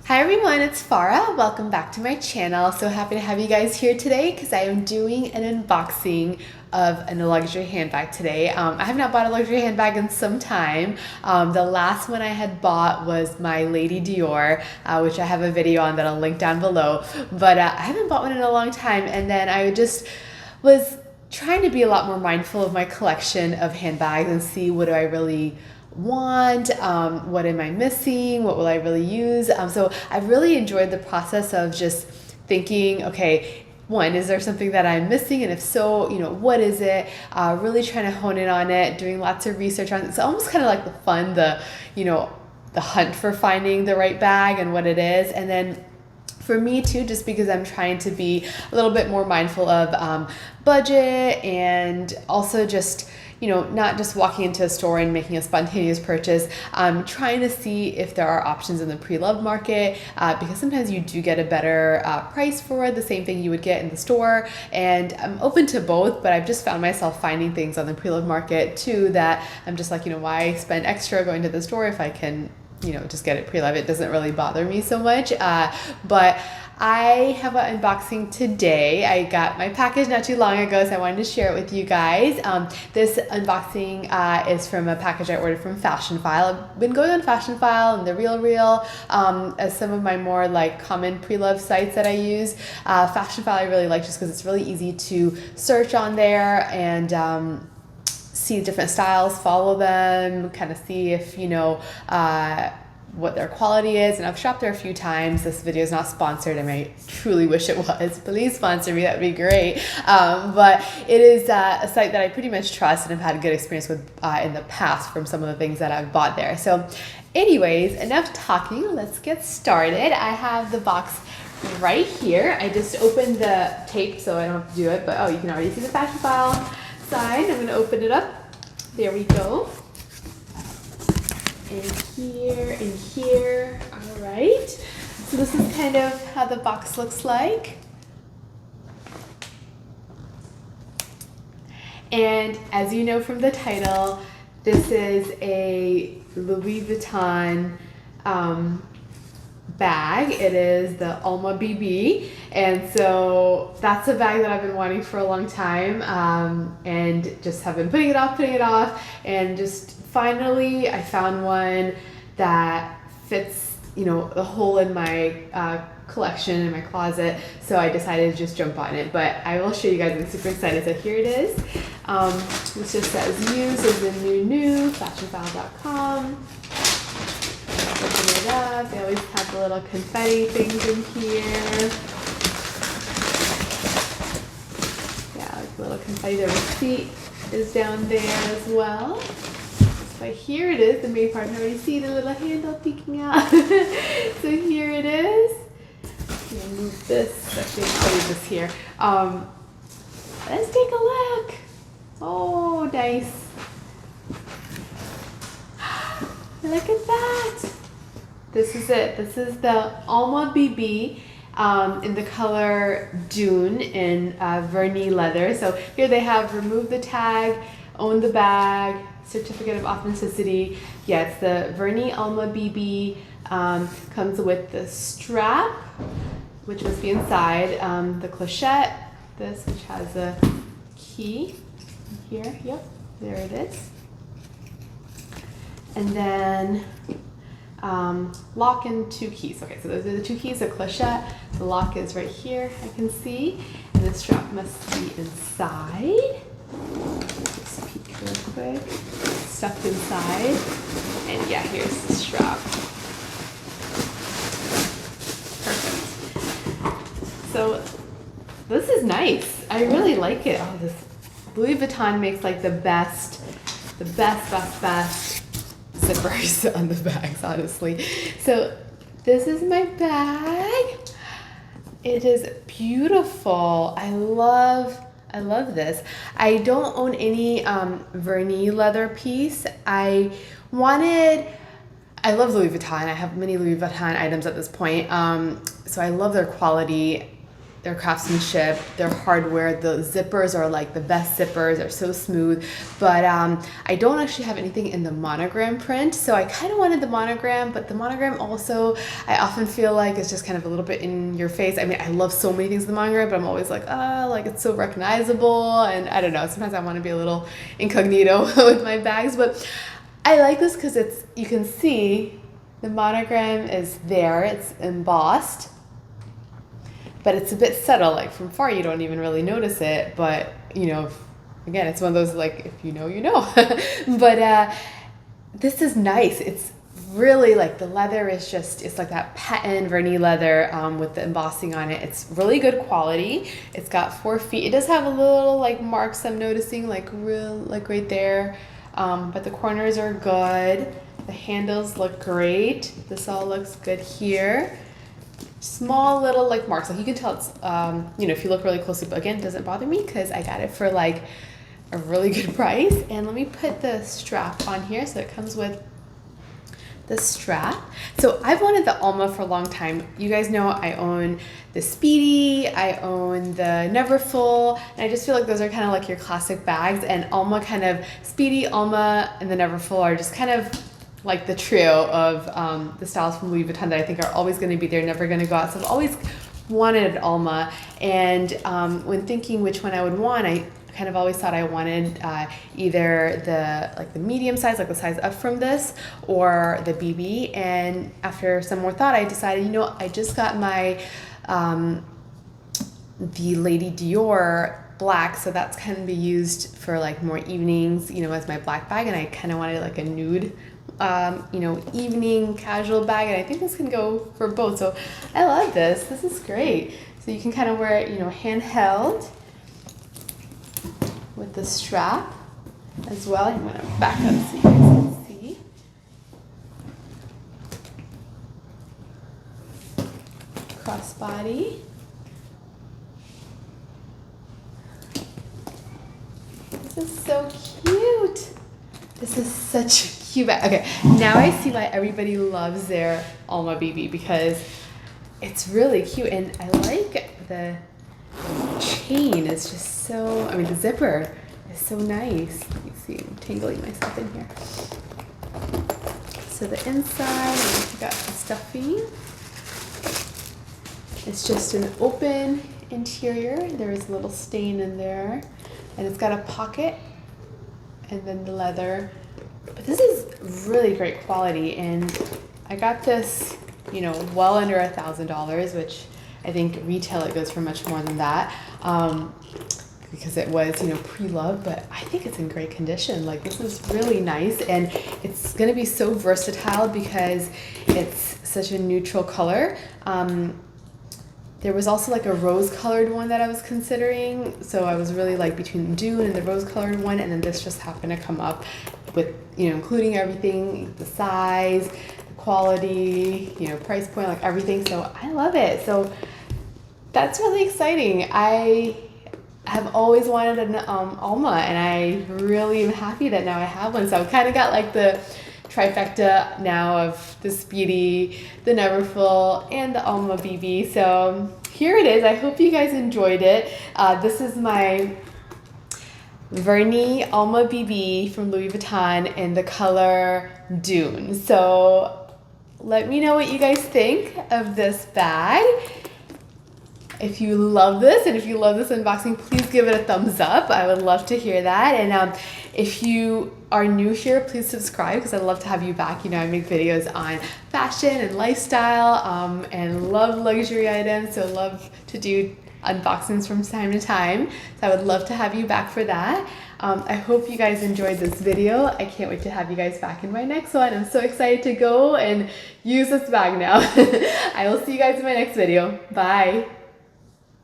Hi everyone, it's Farah. Welcome back to my channel. So happy to have you guys here today because I am doing an unboxing of a luxury handbag today. I have not bought a luxury handbag in some time. The last one I had bought was my Lady Dior, which I have a video on that I'll link down below. But I haven't bought one in a long time, and then I just was trying to be a lot more mindful of my collection of handbags and see what do I really want, what am I missing, what will I really use. So I've really enjoyed the process of just thinking, okay, one, is there something that I'm missing, and if so, what is it? Really trying to hone in on it, doing lots of research on it. It's almost kind of like the fun, the hunt for finding the right bag and what it is. And then for me too, just because I'm trying to be a little bit more mindful of budget, and also just not just walking into a store and making a spontaneous purchase. I'm trying to see if there are options in the pre-loved market, because sometimes you do get a better price for the same thing you would get in the store. And I'm open to both, but I've just found myself finding things on the pre-loved market too that I'm just like, why spend extra going to the store if I can just get it pre-loved? It doesn't really bother me so much. But I have an unboxing today. I got my package not too long ago, so I wanted to share it with you guys. This unboxing is from a package I ordered from Fashionphile. I've been going on Fashionphile and The RealReal as some of my more common pre-loved sites that I use. Fashionphile I really like just because it's really easy to search on there and see different styles, follow them, kind of see if what their quality is. And I've shopped there a few times. This video is not sponsored. I truly wish it was. Please sponsor me, that would be great. But it is a site that I pretty much trust and have had a good experience with in the past from some of the things that I've bought there. So anyways, enough talking, let's get started. I have the box right here. I just opened the tape so I don't have to do it, but you can already see the Fashionphile side. I'm going to open it up. There we go. And here, all right. So this is kind of how the box looks like. And as you know from the title, this is a Louis Vuitton bag. It is the Alma BB, and so that's a bag that I've been wanting for a long time, and just have been putting it off, and just finally I found one that fits the hole in my collection in my closet, so I decided to just jump on it. But I will show you guys. I'm super excited. So here it is. This just says used as in new, fashionphile.com. Open it up. They always have the little confetti things in here. Yeah, like a little confetti. The receipt is down there as well. But here it is, the main part. You already see the little handle peeking out. So here it is. I'm gonna move this. Actually, I'll leave this here. Let's take a look. Oh, nice. Look at that. This is it. This is the Alma BB in the color Dune in Vernis leather. So here they have remove the tag, own the bag, certificate of authenticity. Yeah, it's the Vernis Alma BB. Comes with the strap, which must be inside, the clochette, this which has a key here. Yep, there it is. And then lock and two keys. Okay, so those are the two keys, the clochette. The lock is right here, I can see. And the strap must be inside. Just peek real quick. Stuffed inside. And yeah, here's the strap. Perfect. So this is nice. I really like it. Oh, this Louis Vuitton makes the best zippers on the bags, honestly. So this is my bag. It is beautiful. I love this. I don't own any Vernis leather piece. I love Louis Vuitton. I have many Louis Vuitton items at this point. So I love their quality. their craftsmanship, their hardware. The zippers are like the best zippers. They're so smooth. But I don't actually have anything in the monogram print, so I kind of wanted the monogram, but the monogram also, I often feel like it's just kind of a little bit in your face. I mean, I love so many things in the monogram, but I'm always like, like it's so recognizable, and I don't know, sometimes I want to be a little incognito with my bags, but I like this because it's, you can see the monogram is there, it's embossed, but it's a bit subtle, like from far you don't even really notice it, but you know, again, it's one of those like, if you know, you know. But this is nice. It's really like the leather is just, it's like that patent vernis leather with the embossing on it. It's really good quality. It's got 4 feet. It does have a little like marks I'm noticing, like right there, but the corners are good. The handles look great. This all looks good here. Small little like marks, like you can tell it's you know, if you look really closely, but again, it doesn't bother me because I got it for like a really good price. And let me put the strap on here. So it comes with the strap. So I've wanted the Alma for a long time. You guys know I own the Speedy, I own the Neverfull, and I just feel like those are kind of like your classic bags, and Alma kind of, Speedy, Alma, and the Neverfull are just kind of like the trio of the styles from Louis Vuitton that I think are always going to be there, never going to go out. So I've always wanted Alma, and when thinking which one I would want, I kind of always thought I wanted either the medium size, like the size up from this, or the BB. And after some more thought, I decided, you know, I just got my the Lady Dior black, so that's kind of be used for like more evenings, you know, as my black bag, and I kind of wanted like a nude you know, evening casual bag, and I think this can go for both. So I love this. This is great. So you can kind of wear it, you know, handheld with the strap as well. I'm going to back up so you guys can see. Crossbody. This is so cute. This is such a cute bag. Okay, now I see why everybody loves their Alma BB, because it's really cute, and I like the chain. It's just so, I mean, the zipper is so nice. You see, I'm tangling myself in here. So the inside, we got the stuffing. It's just an open interior. There's a little stain in there, and it's got a pocket, and then the leather. But this is really great quality, and I got this, you know, well under $1,000, which I think retail it goes for much more than that, because it was, you know, pre-loved, but I think it's in great condition. Like, this is really nice, and it's going to be so versatile because it's such a neutral color. There was also like a rose-colored one that I was considering, so I was really like between Dune and the rose-colored one, and then this just happened to come up with, you know, including everything, the size, the quality, you know, price point, like everything. So I love it. So that's really exciting. I have always wanted an Alma, and I really am happy that now I have one. So I've kind of got like the trifecta now of the Speedy, the Neverfull, and the Alma BB. So here it is. I hope you guys enjoyed it. This is my Vernis Alma BB from Louis Vuitton in the color Dune. So let me know what you guys think of this bag. If you love this, and if you love this unboxing, please give it a thumbs up. I would love to hear that. And if you are new here, please subscribe, because I'd love to have you back. You know, I make videos on fashion and lifestyle, and love luxury items, so love to do unboxings from time to time. So I would love to have you back for that. I hope you guys enjoyed this video. I can't wait to have you guys back in my next one. I'm so excited to go and use this bag now. I will see you guys in my next video. Bye.